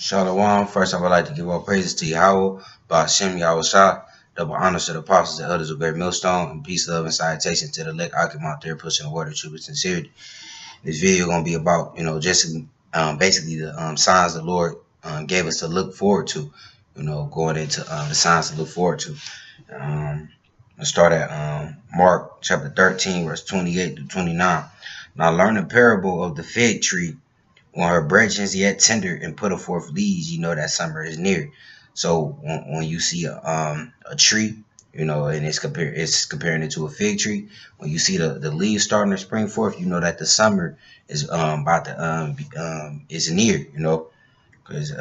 Shalom. First, I would like to give all praises to Yahweh, Ba'ashem Yahushua, double honors to the apostles and elders of Great Millstone, and peace, love, and salutation to the elect Akim out there pushing the word of truth and sincerity. This video going to be about, just basically the signs the Lord gave us to look forward to, going into the signs to look forward to. Let's start at Mark chapter 13, verse 28 to 29. Now learn the parable of the fig tree. When her branches yet tender and put forth leaves, you know that summer is near. So when you see a tree, and it's comparing it to a fig tree. When you see the leaves starting to spring forth, you know that the summer is about to is near. Because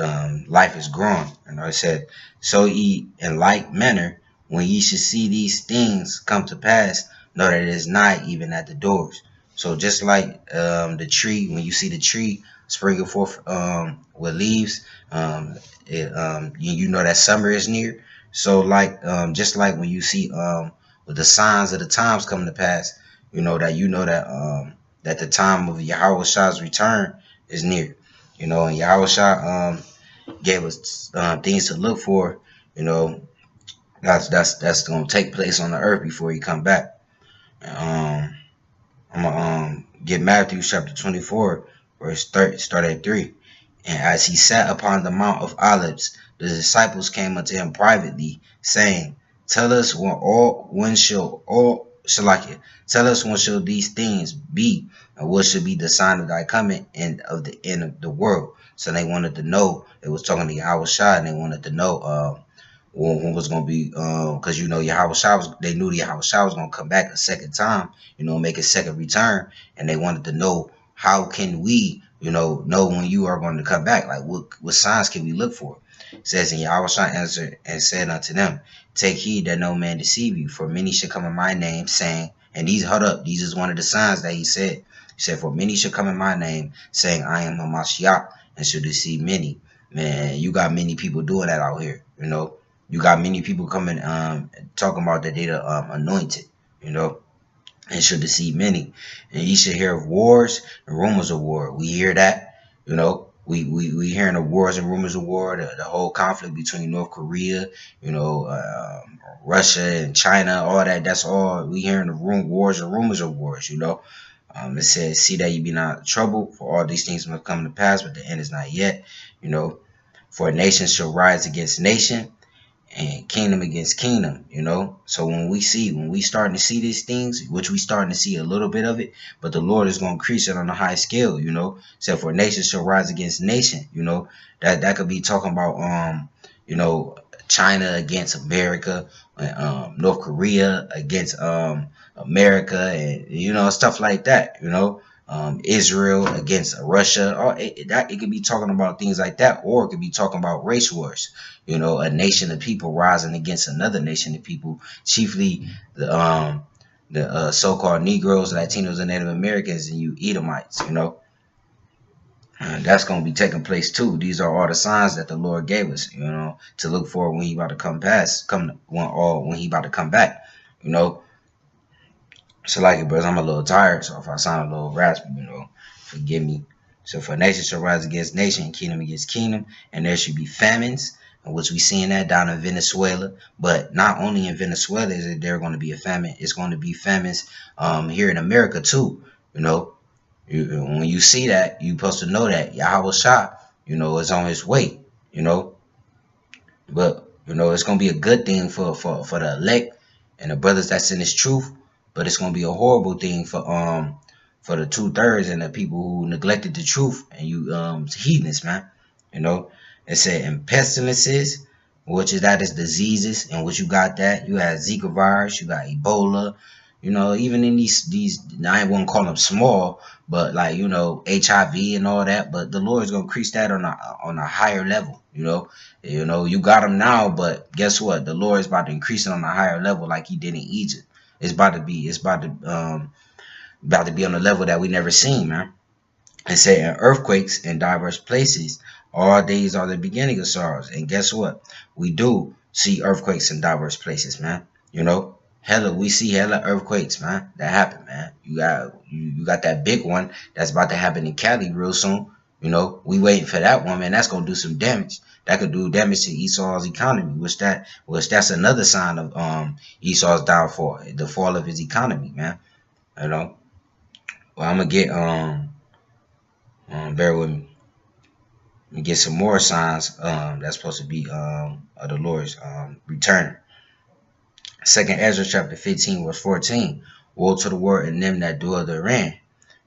life is growing. It said, so ye in like manner, when ye should see these things come to pass, know that it is nigh even at the doors. So just like the tree, when you see the tree springing forth with leaves, you know that summer is near. So like just like when you see with the signs of the times coming to pass, that the time of Yahweh's return is near. And Yahweh gave us things to look for. That's gonna take place on the earth before he come back. I'm gonna get Matthew chapter 24, verse 30, start at 3. And as he sat upon the Mount of Olives, the disciples came unto him privately, saying, Tell us when shall these things be, and what should be the sign of thy coming and of the end of the world? So they wanted to know. It was talking to Yahweh Shai, and they wanted to know when was going to be, because Yahweh Shai they knew Yahweh Shai was going to come back a second time, make a second return, and they wanted to know, how can we, know when you are going to come back? Like what signs can we look for? It says, and Yahweh Shai answered and said unto them, Take heed that no man deceive you, for many shall come in my name, saying, and these is one of the signs that he said. He said, for many shall come in my name, saying, I am Hamashiach, and shall deceive many. Man, you got many people doing that out here, You got many people coming talking about that they anointed, and should deceive many. And ye should hear of wars and rumors of war. We hear that, we hearing of wars and rumors of war, the whole conflict between North Korea, Russia and China, all that. That's all we hearing of wars and rumors of wars. It says, see that you be not troubled, for all these things must come to pass, but the end is not yet. For a nation shall rise against nation, and kingdom against kingdom. So when we starting to see these things, which we starting to see a little bit of it, but the Lord is going to increase it on a high scale. So for nation shall rise against nation. That could be talking about China against America, North Korea against America, and stuff like that. Israel against Russia, or it could be talking about things like that, or it could be talking about race wars. A nation of people rising against another nation of people, chiefly the so-called Negroes, Latinos, and Native Americans, and you Edomites. That's going to be taking place too. These are all the signs that the Lord gave us, to look for when he about to when he about to come back. So like it, brothers, I'm a little tired, so if I sound a little raspy, forgive me. So for nation shall rise against nation, kingdom against kingdom, and there should be famines, which we seeing that down in Venezuela. But not only in Venezuela is there going to be a famine, it's going to be famines here in America too. When you see that, you're supposed to know that Yahweh Shai, is on his way. But it's gonna be a good thing for the elect and the brothers that's in this truth. But it's gonna be a horrible thing for the 2/3 and the people who neglected the truth, and you heathens, man. It said, and pestilences, which is diseases, and what you got that you had Zika virus, you got Ebola, even in these I ain't want to call them small, but like HIV and all that. But the Lord is gonna increase that on a higher level. You got them now, but guess what? The Lord is about to increase it on a higher level, like he did in Egypt. It's about to be on a level that we never seen, man. It said, and earthquakes in diverse places. All days are the beginning of sorrows. And guess what? We do see earthquakes in diverse places, man. We see hella earthquakes, man. That happen, man. You got that big one that's about to happen in Cali real soon. You know, we waiting for that one, man. That's gonna do some damage. That could do damage to Esau's economy, which that's another sign of Esau's downfall, the fall of his economy, man. You know. Well, I'm gonna get bear with me. Let me get some more signs that's supposed to be of the Lord's return. Second Ezra chapter 15 verse 14. Woe to the world and them that dwell therein.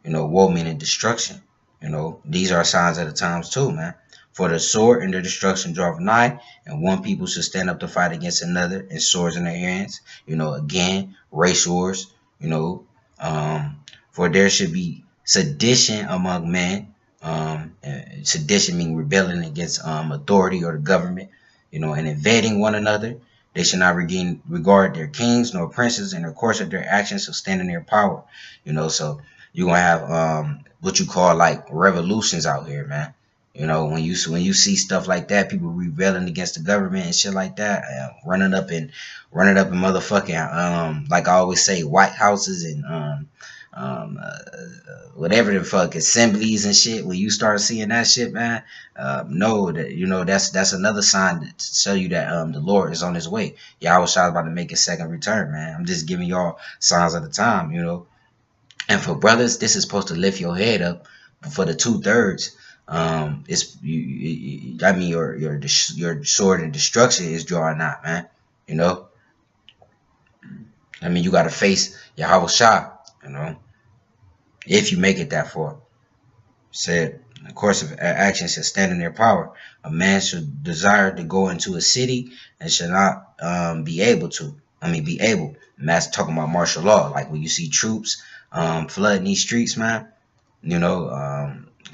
You know, woe meaning destruction. You know, these are signs of the times too, man. For the sword and the destruction draweth nigh, and one people should stand up to fight against another, and swords in their hands. You know, again, race wars. You know, for there should be sedition among men. Sedition meaning rebelling against authority or the government. You know, and invading one another. They should not regard their kings nor princes, and the course of their actions shall stand in their power. You know, so you're gonna have what you call like revolutions out here, man. You know, when you see stuff like that, people rebelling against the government and shit like that, running up in motherfucking like I always say, White Houses and whatever the fuck assemblies and shit. When you start seeing that shit, man, know that you know that's another sign to show you that the Lord is on his way. Yahweh Shai is about to make his second return, man. I'm just giving y'all signs of the time, you know. And for brothers, this is supposed to lift your head up. For the 2/3, it's I mean your sword and destruction is drawing out, man. You know, I mean you got to face Yahweh Shai, you know, if you make it that far. Said, the course of action shall stand in their power. A man should desire to go into a city and should not be able to. Be able. And that's talking about martial law. Like when you see troops flooding these streets, man. You know,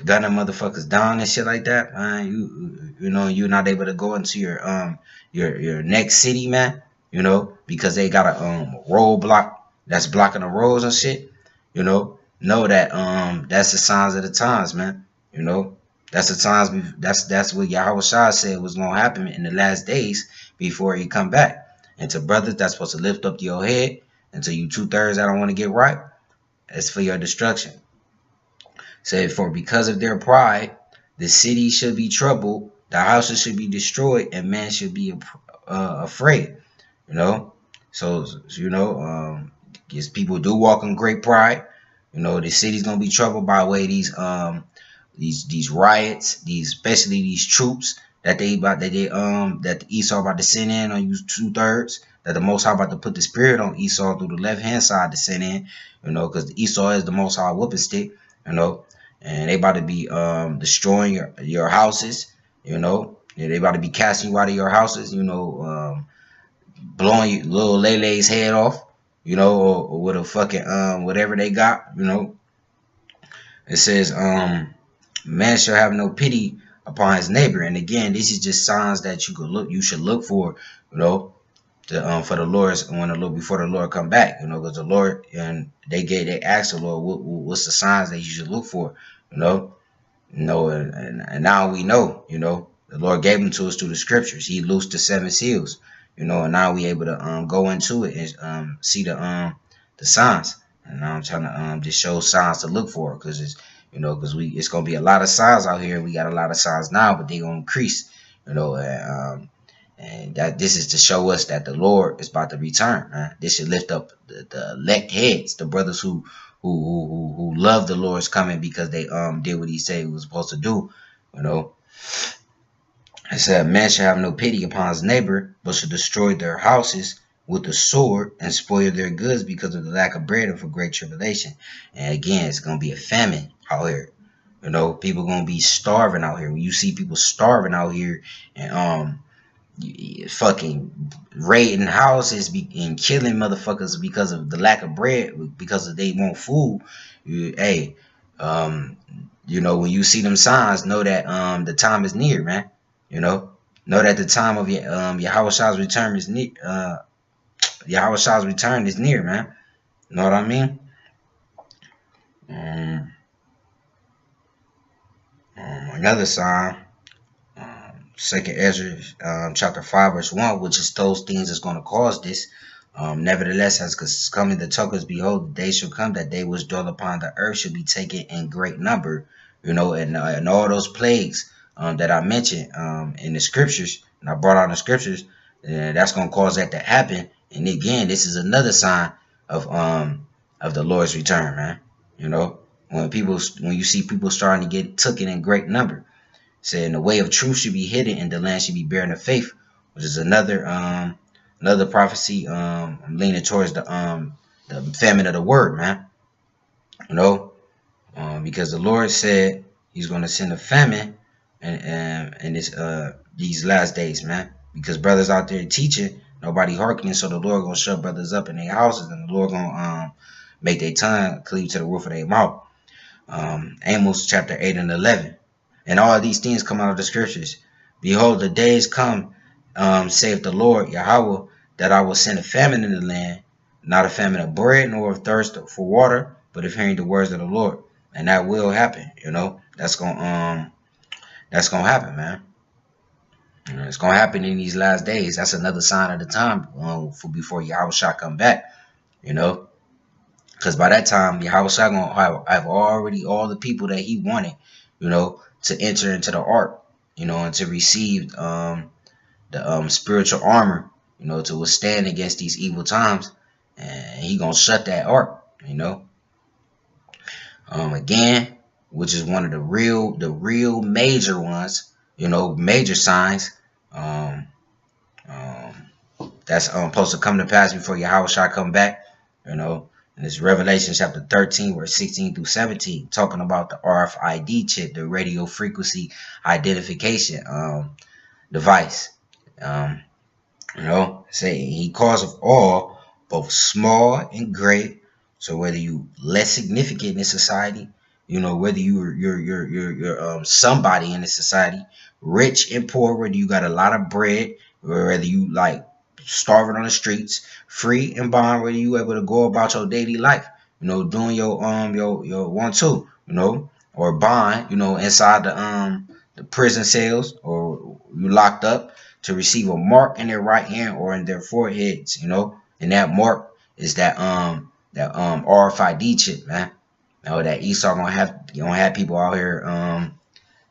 gunning motherfuckers down and shit like that, man. You know, you're not able to go into your next city, man. You know, because they got a roadblock that's blocking the roads and shit. You know that that's the signs of the times, man. You know, that's the times. That's what Yahweh Shai said was gonna happen in the last days before he come back. And to brothers, that's supposed to lift up your head. And to you 2/3 that don't want to get right, it's for your destruction. Said, for because of their pride, the city should be troubled, the houses should be destroyed, and man should be afraid. You know, so you know, because people do walk in great pride. You know, the city's gonna be troubled by way these riots, especially these troops that that Esau about to send in on you 2/3. That the Most High about to put the spirit on Esau through the left hand side to send in. You know, because Esau is the Most High whooping stick. You know, and they about to be destroying your houses. You know, they about to be casting you out of your houses. You know, blowing your little Lele's head off. You know, or with a fucking whatever they got. You know, it says man shall have no pity upon his neighbor. And again, this is just signs that you should look for. You know, for the Lord's before the Lord come back. You know, because the Lord and they asked the Lord what's the signs that you should look for. You know, and now we know. You know, the Lord gave them to us through the scriptures. He loosed the 7 seals. You know, and now we able to go into it and see the signs. And now I'm trying to just show signs to look for, because it's it's gonna be a lot of signs out here. We got a lot of signs now, but they gonna increase. You know, and that this is to show us that the Lord is about to return. Man. This should lift up the elect heads, the brothers who love the Lord's coming because they did what He said He was supposed to do. You know. It said, man shall have no pity upon his neighbor, but shall destroy their houses with the sword and spoil their goods because of the lack of bread and for great tribulation. And again, it's going to be a famine out here. You know, people going to be starving out here. When you see people starving out here and fucking raiding houses and killing motherfuckers because of the lack of bread, because they want food, hey, you know, when you see them signs, know that the time is near, man. You know that the time of Yahweh Shai's return is near. Yahweh Shai's return is near, man. You know what I mean? Another sign, 2nd Ezra chapter 5 verse 1, which is those things that's going to cause this. Nevertheless, as coming the tokens, behold, the day shall come that they which dwell upon the earth shall be taken in great number. and all those plagues that I mentioned in the scriptures, and I brought out the scriptures, that's gonna cause that to happen. And again, this is another sign of the Lord's return, man. When you see people starting to get taken in great number, saying the way of truth should be hidden and the land should be barren of faith, which is another prophecy. I'm leaning towards the famine of the word, man. Because the Lord said He's going to send a famine in these last days, man. Because brothers out there teaching, nobody hearkening, so the Lord gonna shut brothers up in their houses, and the Lord gonna make their tongue cleave to the roof of their mouth. Amos chapter 8 and 11. And all of these things come out of the scriptures. Behold, the days come, saith the Lord Yahweh, that I will send a famine in the land, not a famine of bread nor of thirst for water, but of hearing the words of the Lord. And that will happen. That's gonna happen, man. It's gonna happen in these last days. That's another sign of the time before Yahweh shall come back. Because by that time, Yahweh shall gonna have already all the people that He wanted, to enter into the ark, and to receive the spiritual armor, to withstand against these evil times. And He gonna shut that ark, again, which is one of the real major ones, major signs. That's supposed to come to pass before Yahweh shall come back, and it's Revelation chapter 13, verse 16 through 17, talking about the RFID chip, the radio frequency identification device. Say He calls of all, both small and great. So whether you less significant in society, whether you're somebody in the society, rich and poor, whether you got a lot of bread, or whether you like starving on the streets, free and bond, whether you able to go about your daily life, doing your 1-2, or bond, inside the prison cells, or you locked up, to receive a mark in their right hand or in their foreheads, and that mark is that RFID chip, man. That Esau gonna have people out here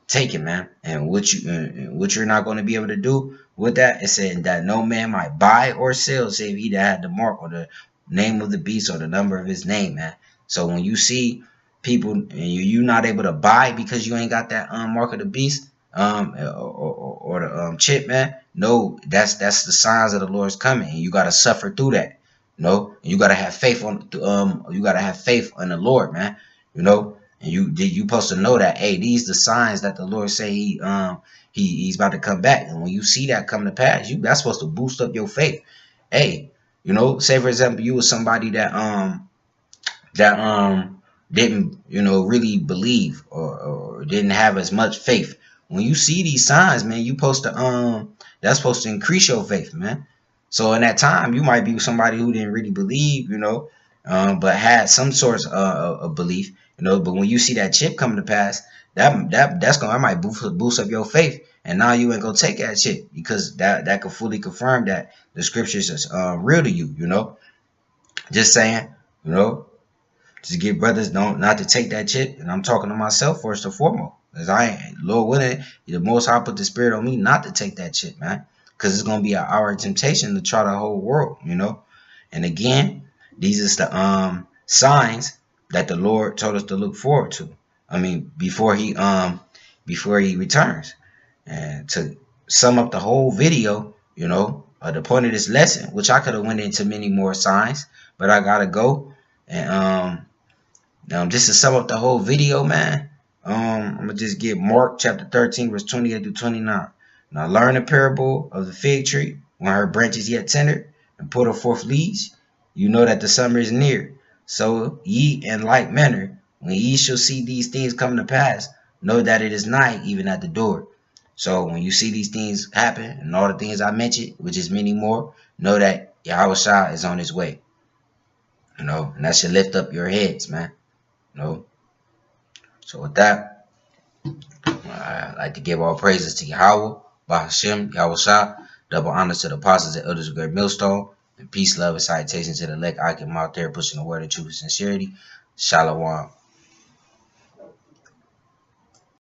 taking, man. And what you're not gonna be able to do with that, it said that no man might buy or sell save he that had the mark or the name of the beast or the number of his name, man. So when you see people and you not able to buy because you ain't got that mark of the beast or the chip, man, no, that's the signs of the Lord's coming, and you gotta suffer through that. You gotta have faith on the Lord, man. And you supposed to know that, hey, these the signs that the Lord say he's about to come back. And when you see that come to pass, that's supposed to boost up your faith. Hey, say for example, you was somebody that didn't really believe or didn't have as much faith. When you see these signs, man, that's supposed to increase your faith, man. So in that time, you might be somebody who didn't really believe, but had some sort of belief, But when you see that chip come to pass, that might boost up your faith, and now you ain't gonna take that chip because that can fully confirm that the scriptures is real to you, Just saying, just get brothers not to take that chip, and I'm talking to myself first and foremost, as Lord willing, the Most High put the Spirit on me not to take that chip, man. Because it's going to be our temptation to try the whole world, And again, these is the signs that the Lord told us to look forward to. I mean, before he returns. And to sum up the whole video, the point of this lesson, which I could have went into many more signs, but I gotta go. And just to sum up the whole video, man, I'm gonna just get Mark chapter 13, verse 28 through 29. Now learn the parable of the fig tree. When her branches yet tender and put her forth leaves, you know that the summer is near. So ye in like manner, when ye shall see these things come to pass, know that it is nigh, even at the door. So when you see these things happen, and all the things I mentioned, which is many more, know that Yahweh Shah is on his way. And that should lift up your heads, man. So with that, I'd like to give all praises to Yahweh, Bahashem, Yahweh Shah, double honors to the apostles and elders of Great Millstone, and peace, love, and salutations to the elect Akim out there pushing the word of truth and sincerity. Shalom.